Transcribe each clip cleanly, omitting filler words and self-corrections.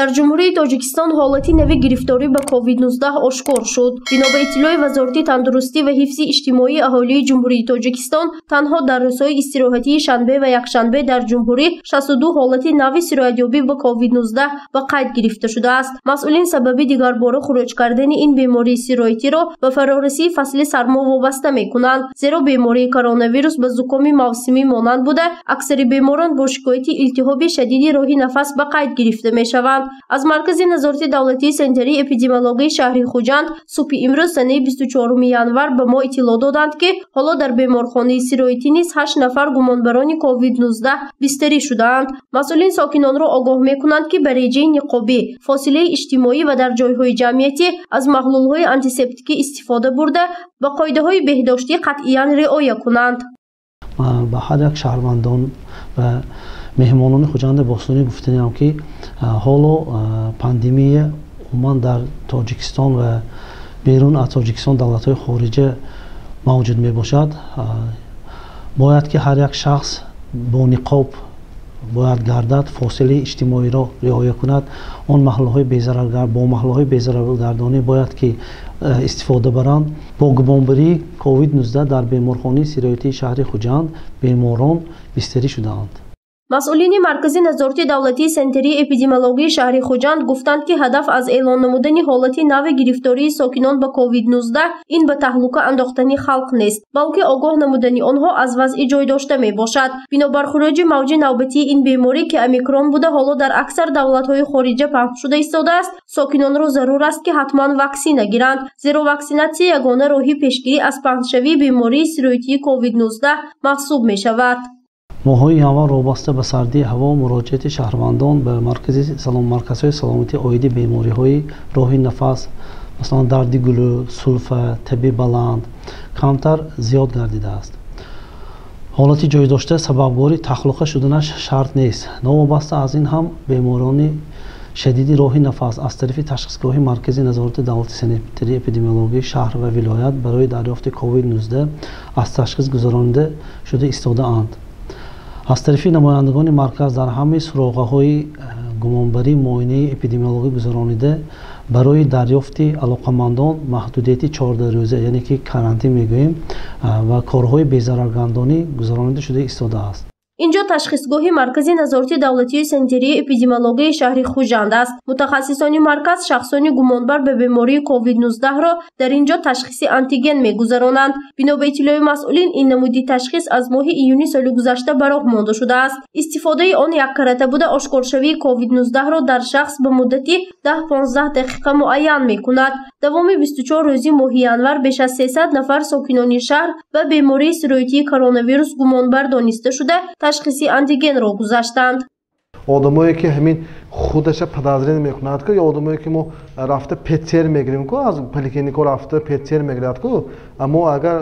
дар ҷумҳурии Тоҷикистон ҳолати нави гирифторӣ ба COVID-19 ошкор шуд. Бино ба иттилои Вазорати тандурустӣ ва ҳифзи иҷтимоии аҳолии ҷумҳурии Тоҷикистон, танҳо дар рӯзҳои истироҳатии шанбе ва якшанбе дар ҷумҳурӣ 62 ҳолати нави сироятёбӣ ба COVID-19 ба қайд гирифта шудааст. Масъулин сабаби дигарбора хуруҷ кардани ин бемории сироятиро ба фарорасии фасли сармо вобаста мекунанд, зеро бемории коронавирус ба зукоми мавсимӣ монанд буда, аксари беморон бо шикояти илтиҳоби шадиди роҳи нафас ба қайд гирифта мешаванд. Аз Маркази назорати давлатии Сентари эпидемиологии шаҳри Хуҷанд субҳи имрӯз санаи 24 январ ба мо иттилоъ доданд, ки ҳоло дар беморхонаи сироятӣ низ 8 нафар гумонбарони COVID-19 бистарӣ шудаанд. Масъулин сокинонро огоҳ мекунанд, ки ба реҷаи ниқобӣ, фосилаи иҷтимоӣ ва дар ҷойҳои ҷамъиятӣ аз маҳлулҳои антисептикӣ истифода бурда ба қоидаҳои беҳдоштӣ қатъиян риоя кунанд. ба ҳар як шаҳрвандон ва меҳмонони Хуҷанди Бостонӣ гуфтаниям, ки ҳоло пандемия умуман дар Тоҷикистон ва берун аз Тоҷикистон давлатҳои хориҷа мавҷуд мебошад. Бояд ки ҳар як шахс бо ниқоб бояд гардад, фосилаи иҷтимоиро риоя кунад. Он маҳаллҳои безараргардонӣ бояд ки истифода баранд. Бо гумонбарии COVID-19 дар беморхонаи сироятии шаҳри Хуҷанд беморон бистарӣ шудаанд. Масъулини Маркази назорати давлатии Сентари эпидемиологии шаҳри Хуҷанд гуфтанд, ки ҳадаф аз эълон намудани ҳолати нави гирифтории сокинон ба COVID-19 ин ба таҳлука андохтани халқ нест, балки огоҳ намудани онҳо аз вазъи ҷойдошта мебошад. Бинобар хуруҷи мавҷи навбатии ин беморӣ, ки омикрон буда ҳоло дар аксар давлатҳои хориҷа пахш шуда истодааст, сокинонро зарур аст, ки ҳатман ваксина гиранд, зеро ваксинатсия ягона роҳи пешгирӣ аз пахшшавии бемории сироятии COVID-19 маҳсуб мешавад. моҳои январ вобаста ба сардии ҳаво муроҷиати шаҳрвандон ба марказҳои саломатӣ оиди бемориҳои роҳи нафас, маслан дарди гулӯ, сулфа, таби баланд камтар зиёд гардидааст. ҳолати ҷойдошта сабабгори тахлуқа шуданаш шарт нест. Новобаста аз ин ҳам беморони шадиди роҳи нафас аз тарафи ташхисгоҳи Маркази назорати давлати санитарии эпидемиологии шаҳр ва вилоят барои дарёфти COVID-19 аз ташхис гузаронида шуда истодаанд. аз тарафи намояндагони марказ дар ҳамаи суроғаҳои гумонбарӣ муоинаи эпидемиологӣ гузаронида барои дарёфти алоқамандон маҳдудияти 14 рӯза, яъне ки карантин мегӯем, ва корҳои безараргардонӣ гузаронида шуда истодааст. инҷо ташхисгоҳи Маркази назорати давлатии Сентарии эпидемиологии шаҳри Хуҷанд аст. Мутахассисони марказ шахсони гумонбар ба бемории COVID-19-ро дар инҷо ташхиси антиген мегузаронанд. Бино ба иттилои масъулин, ин намуди ташхис аз моҳи июни соли гузашта ба роҳ монда шудааст. Истифодаи он яккарата буда ошкоршавии COVID-19-ро дар шахс ба муддати 10-15 дақиқа муайян мекунад. Давоми 24 рӯзи моҳи январ беш аз 300 нафар сокинони шаҳр ба бемории сироятии коронавирус гумонбар дониста шуда ташхиси антигенро гузаштанд. одамое ки ҳамин худаша подозрение мекунад, ки одамое ки мо рафта ПЦР мегирем, ки аз поликлинико рафта ПЦР мегирад, ки аммо агар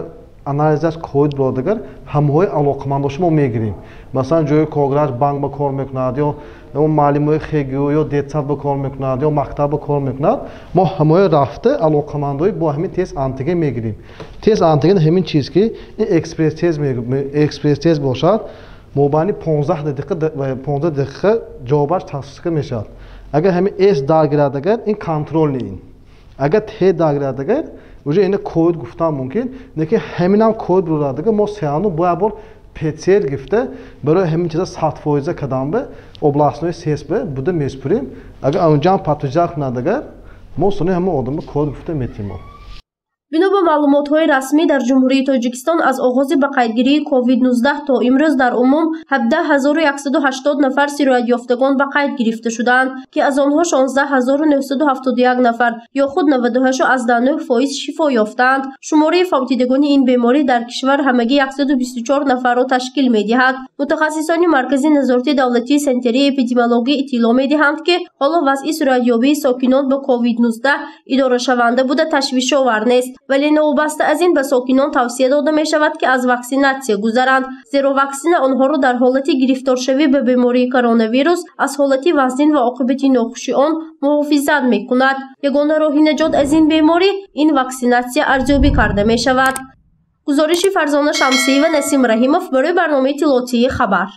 анализаш коид буродагар ҳамаҳои алоқамандоши мо мегирем. Масалан ҷои Кограш банк ба кор мекунад, ё маълимои ХГУ ё детсад ба кор мекунад, ё мактаб ба кор мекунад, мо ҳамаҳои рафта алоқамандои бо ҳамин тест антиген мегирем. Тест антиген ҳамин чиз ки экспресс тест бошад, мобайни 15 дақиқа ҷавобаш тасдиқ мешавад. Агар ҳамин эс дагирад агар ин контролни ин. Агар т дагирад агар уже ина код гуфтан мумкин, лекин ҳаминам код бурад агар мо сеану бояд бор ПЦР гифта барои ҳамин чиза 100% кадамба областной ССБ буда меспурим. Агар онҷам патоҷа кунад агар мо сони ҳамин одамба код гуфта метим. бино ба маълумотҳои расмӣ, дар ҷумҳурии Тоҷикистон аз оғози ба қайдгирии COVID-19 то имрӯз дар умум 17180 нафар сироятёфтагон ба қайд гирифта шуданд, ки аз онҳо 16971 нафар ё худ 98.9% шифо ёфтанд. шумораи фавтидагони ин беморӣ дар кишвар ҳамагӣ 124 нафарро ташкил медиҳад. мутахассисони Маркази назорати давлатии Сентарии эпидемиологӣ иттилоъ медиҳанд, ки ҳоло вазъи суроятёбии сокинон ба COVID-19 идорашаванда буда ташвишовар нест. вале новобаста аз ин ба сокинон тавсия дода мешавад, ки аз ваксинатсия гузаранд, зеро ваксина онҳоро дар ҳолати гирифторшавӣ ба бемории коронавирус аз ҳолати вазнин ва оқибати нохуши он муҳофизат мекунад. ягона роҳи наҷот аз ин беморӣ ин ваксинатсия арзёбӣ карда мешавад. гузориши Фарзона Шамсиева, Насим Раҳимов барои барномаи Иттилоотии Хабар.